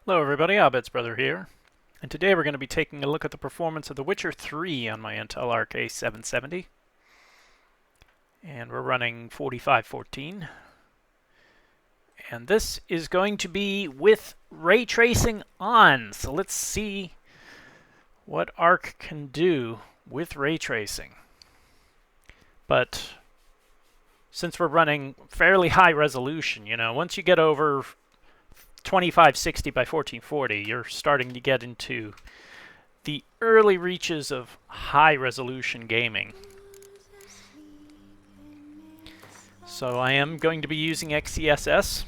Hello everybody, Abed's brother here, and today we're going to be taking a look at the performance of The Witcher 3 on my Intel Arc A770. And we're running 4514. And this is going to be with ray tracing on, so let's see what Arc can do with ray tracing. But since we're running fairly high resolution, once you get over 2560 by 1440, you're starting to get into the early reaches of high resolution gaming. So I am going to be using XeSS.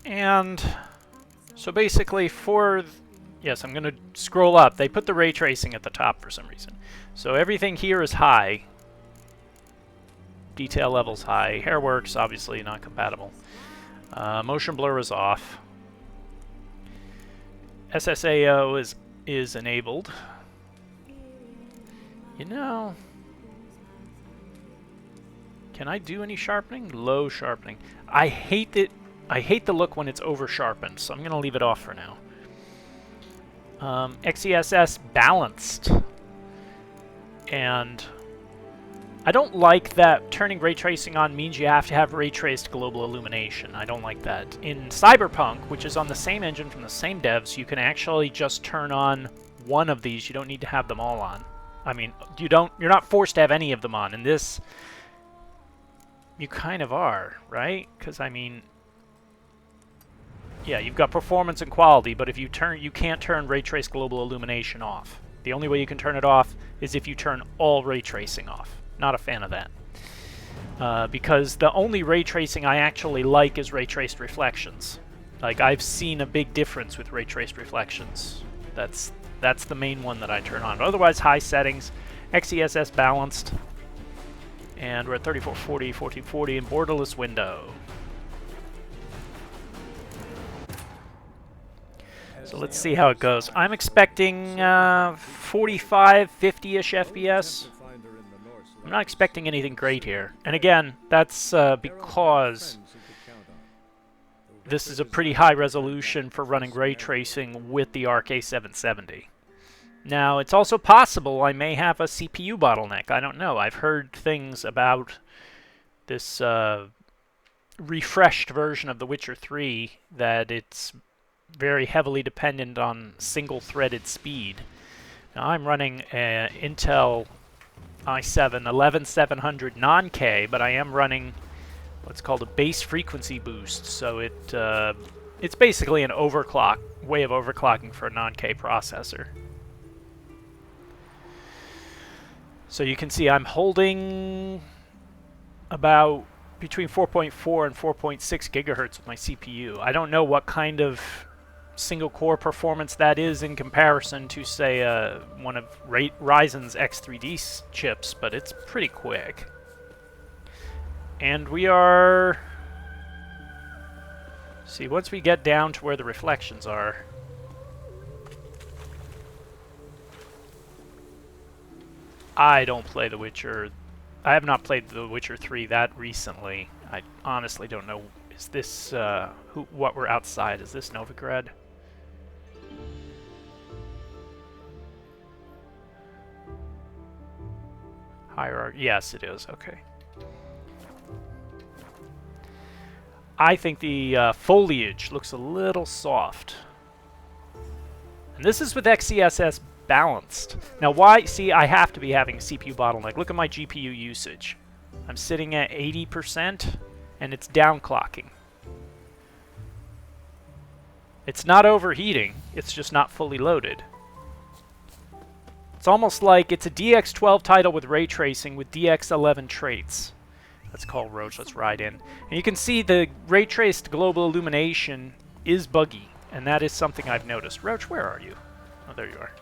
And so basically yes, I'm going to scroll up. They put the ray tracing at the top for some reason. So everything here is high. Detail level's high. Hairworks, obviously not compatible. Motion blur is off. SSAO is enabled. Can I do any sharpening? Low sharpening. I hate the look when it's over sharpened, so I'm going to leave it off for now. XeSS Balanced. And I don't like that turning ray tracing on means you have to have ray traced global illumination. I don't like that. In Cyberpunk, which is on the same engine from the same devs, you can actually just turn on one of these. You don't need to have them all on. I mean, you're not forced to have any of them on. In this, you kind of are, right? Because I mean, yeah, you've got performance and quality, but if you can't turn ray trace global illumination off. The only way you can turn it off is if you turn all ray tracing off. Not a fan of that. Because the only ray tracing I actually like is ray traced reflections. Like, I've seen a big difference with ray traced reflections. That's the main one that I turn on. But otherwise, high settings, XeSS Balanced, and we're at 3440, 1440 in borderless window. So let's see how it goes. I'm expecting 45, 50-ish FPS. I'm not expecting anything great here. And again, that's because this is a pretty high resolution for running ray tracing with the Arc A770. Now, it's also possible I may have a CPU bottleneck. I don't know. I've heard things about this refreshed version of The Witcher 3 that it's very heavily dependent on single-threaded speed. Now, I'm running an Intel i7 11700 non-K, but I am running what's called a base frequency boost, so it's basically an way of overclocking for a non-K processor. So you can see I'm holding about between 4.4 and 4.6 gigahertz with my CPU. I don't know what kind of single-core performance that is in comparison to, say, one of Ryzen's X3D chips, but it's pretty quick. And we are... See, once we get down to where the reflections are... I don't play The Witcher. I have not played The Witcher 3 that recently. I honestly don't know. Is this, what we're outside? Is this Novigrad? Hierarchy. Yes, it is. Okay. I think the foliage looks a little soft. And this is with XeSS Balanced. Now, why? See, I have to be having a CPU bottleneck. Look at my GPU usage. I'm sitting at 80%, and it's downclocking. It's not overheating. It's just not fully loaded. It's almost like it's a DX12 title with ray tracing with DX11 traits. Let's call Roach. Let's ride in. And you can see the ray traced global illumination is buggy, and that is something I've noticed. Roach, where are you? Oh, there you are.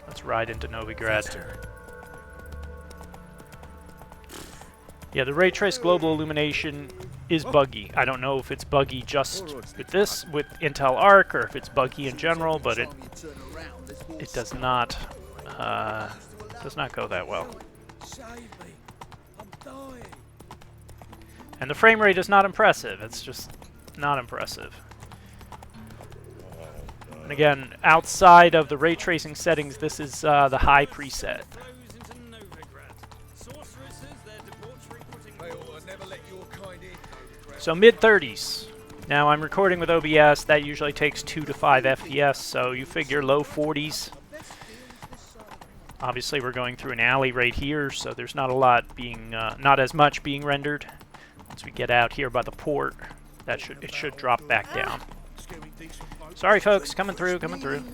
Let's ride into Novigrad. Yeah, the ray traced global illumination is buggy. I don't know if it's buggy just with this, with Intel Arc, or if it's buggy in general, but it does not go that well. And the frame rate is not impressive. It's just not impressive. And again, outside of the ray tracing settings, this is the high preset. So mid-30s. Now I'm recording with OBS. That usually takes 2 to 5 FPS, so you figure low 40s. Obviously, we're going through an alley right here, so there's not a lot being, not as much being rendered. Once we get out here by the port, it should drop back down. Sorry, folks, coming through, coming through.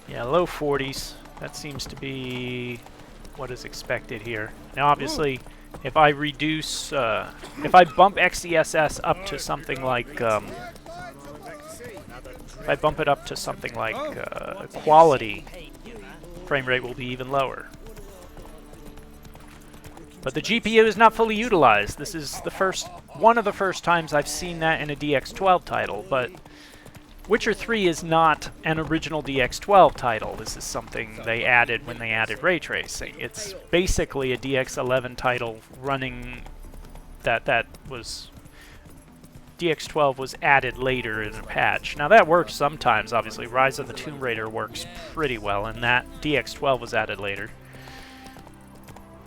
Yeah, low 40s. That seems to be what is expected here. Now, obviously, if I reduce, if I bump XeSS up to something like, if I bump it up to something like Quality, frame rate will be even lower. But the GPU is not fully utilized. This is one of the first times I've seen that in a DX12 title, but Witcher 3 is not an original DX12 title. This is something they added when they added ray tracing. It's basically a DX11 title running that was... DX12 was added later in a patch. Now that works sometimes, obviously. Rise of the Tomb Raider works pretty well, and that DX12 was added later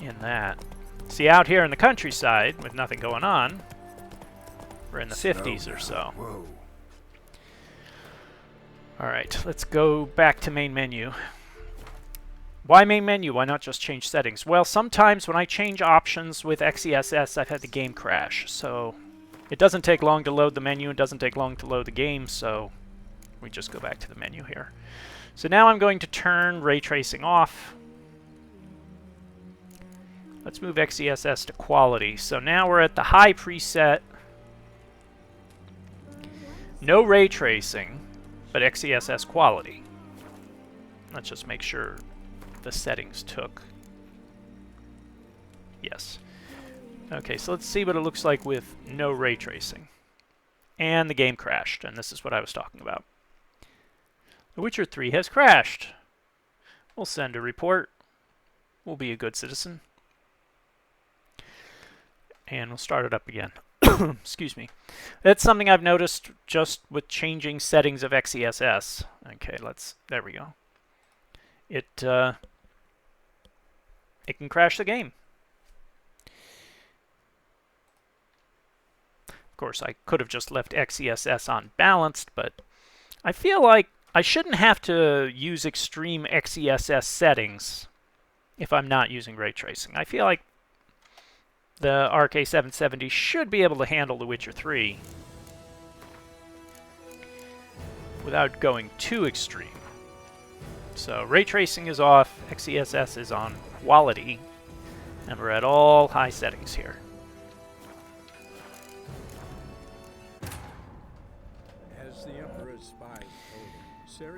in that. See, out here in the countryside, with nothing going on, we're in the 50s or so. Alright, let's go back to main menu. Why main menu? Why not just change settings? Well, sometimes when I change options with XeSS, I've had the game crash. So it doesn't take long to load the menu. It doesn't take long to load the game, so we just go back to the menu here. So now I'm going to turn ray tracing off. Let's move XeSS to Quality. So now we're at the high preset. No ray tracing, but XeSS Quality. Let's just make sure the settings took. Yes. Okay, so let's see what it looks like with no ray tracing. And the game crashed, and this is what I was talking about. The Witcher 3 has crashed. We'll send a report. We'll be a good citizen. And we'll start it up again. Excuse me. That's something I've noticed just with changing settings of XeSS. Okay, there we go. It can crash the game. Of course, I could have just left XeSS on balanced, but I feel like I shouldn't have to use extreme XeSS settings if I'm not using ray tracing. I feel like the ARC A770 should be able to handle The Witcher 3 without going too extreme. So ray tracing is off, XeSS is on Quality, and we're at all high settings here.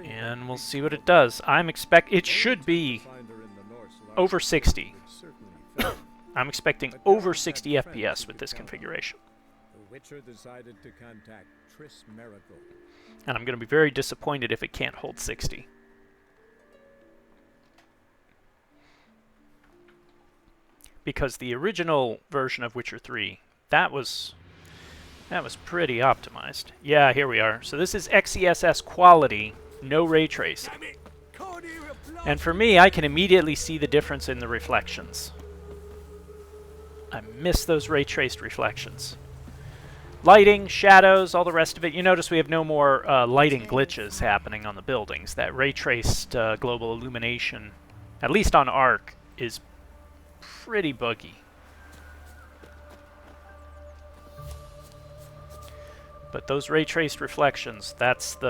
And we'll see what it does. It should be over 60. I'm expecting over 60 FPS with this configuration. And I'm going to be very disappointed if it can't hold 60. Because the original version of Witcher 3, that was pretty optimized. Yeah, here we are. So this is XeSS Quality, no ray tracing. And for me, I can immediately see the difference in the reflections. I miss those ray-traced reflections. Lighting, shadows, all the rest of it. You notice we have no more lighting glitches happening on the buildings. That ray-traced global illumination, at least on ARC, is pretty buggy. But those ray-traced reflections, that's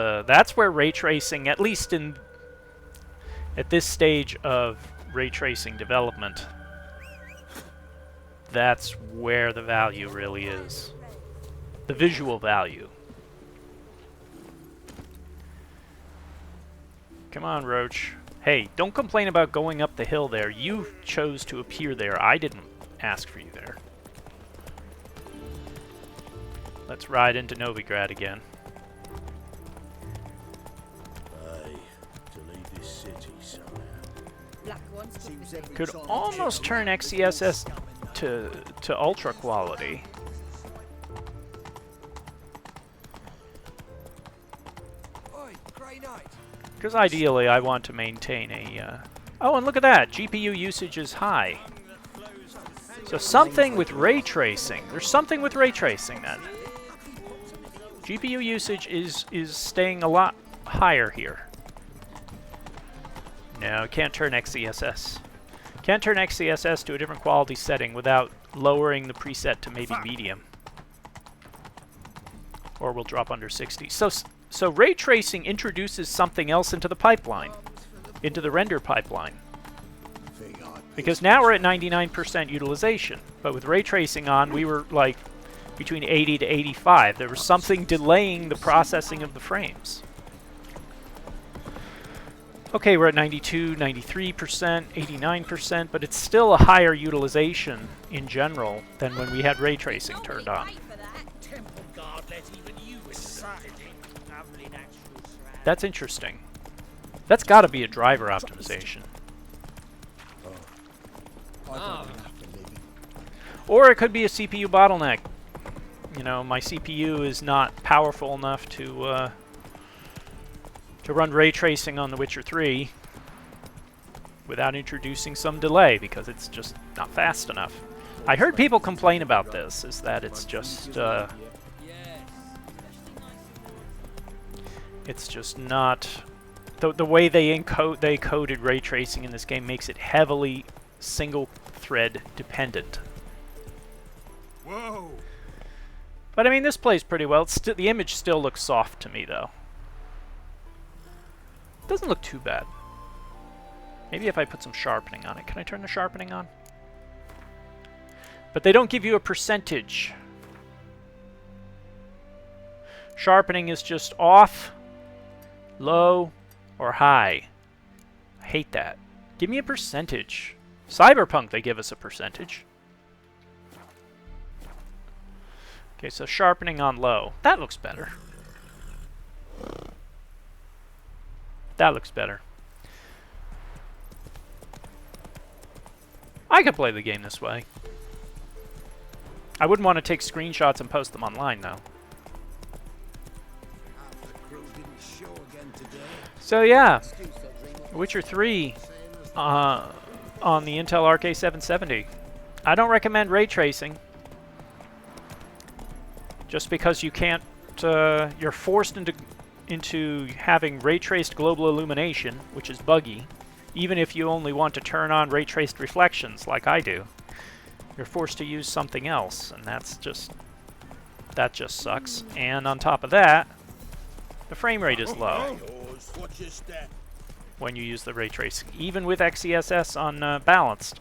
where ray tracing, at least at this stage of ray tracing development, that's where the value really is. The visual value. Come on, Roach. Hey, don't complain about going up the hill there. You chose to appear there. I didn't ask for you there. Let's ride into Novigrad again. To leave this city somehow. Could almost turn XeSS to ultra quality. Because ideally I want to maintain a... Oh, and look at that! GPU usage is high. So something with ray tracing. There's something with ray tracing then. GPU usage is staying a lot higher here. No, can't turn XeSS. Can't turn XeSS to a different quality setting without lowering the preset to maybe medium. Or we'll drop under 60. So ray tracing introduces something else into the pipeline, into the render pipeline. Because now we're at 99% utilization, but with ray tracing on, we were like between 80 to 85. There was something delaying the processing of the frames. Okay, we're at 92, 93%, 89%, but it's still a higher utilization in general than when we had ray tracing turned on. That's interesting. That's got to be a driver optimization. Or it could be a CPU bottleneck. You know, my CPU is not powerful enough to run ray tracing on The Witcher 3 without introducing some delay, because it's just not fast enough. I heard people complain about this, is that it's just not... The way they coded ray tracing in this game makes it heavily single-thread dependent. Whoa! But I mean, this plays pretty well. The image still looks soft to me, though. Doesn't look too bad. Maybe if I put some sharpening on it. Can I turn the sharpening on? But they don't give you a percentage. Sharpening is just off, low, or high. I hate that. Give me a percentage. Cyberpunk, they give us a percentage. Okay, so sharpening on low. That looks better. That looks better. I could play the game this way. I wouldn't want to take screenshots and post them online, though. So yeah, Witcher 3 on the Intel Arc A770. I don't recommend ray tracing, just because you can't. You're forced into having ray traced global illumination, which is buggy. Even if you only want to turn on ray traced reflections, like I do, you're forced to use something else, and that just sucks. And on top of that, the frame rate is low when you use the ray tracing, even with XeSS on balanced.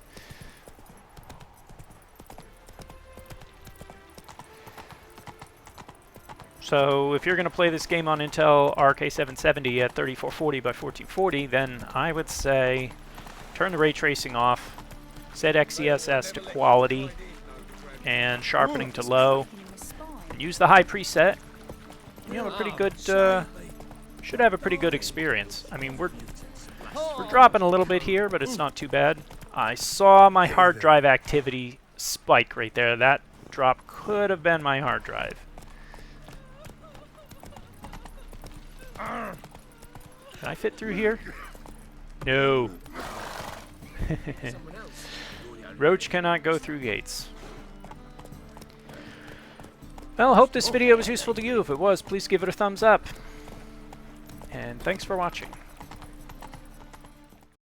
So if you're going to play this game on Intel Arc A770 at 3440 by 1440, then I would say turn the ray tracing off, set XeSS to quality, and sharpening to low, and use the high preset. You have a pretty good, should have a pretty good experience. I mean, we're dropping a little bit here, but it's not too bad. I saw my hard drive activity spike right there. That drop could have been my hard drive. Can I fit through here? No. Roach cannot go through gates. Well, I hope this video was useful to you. If it was, please give it a thumbs up. And thanks for watching.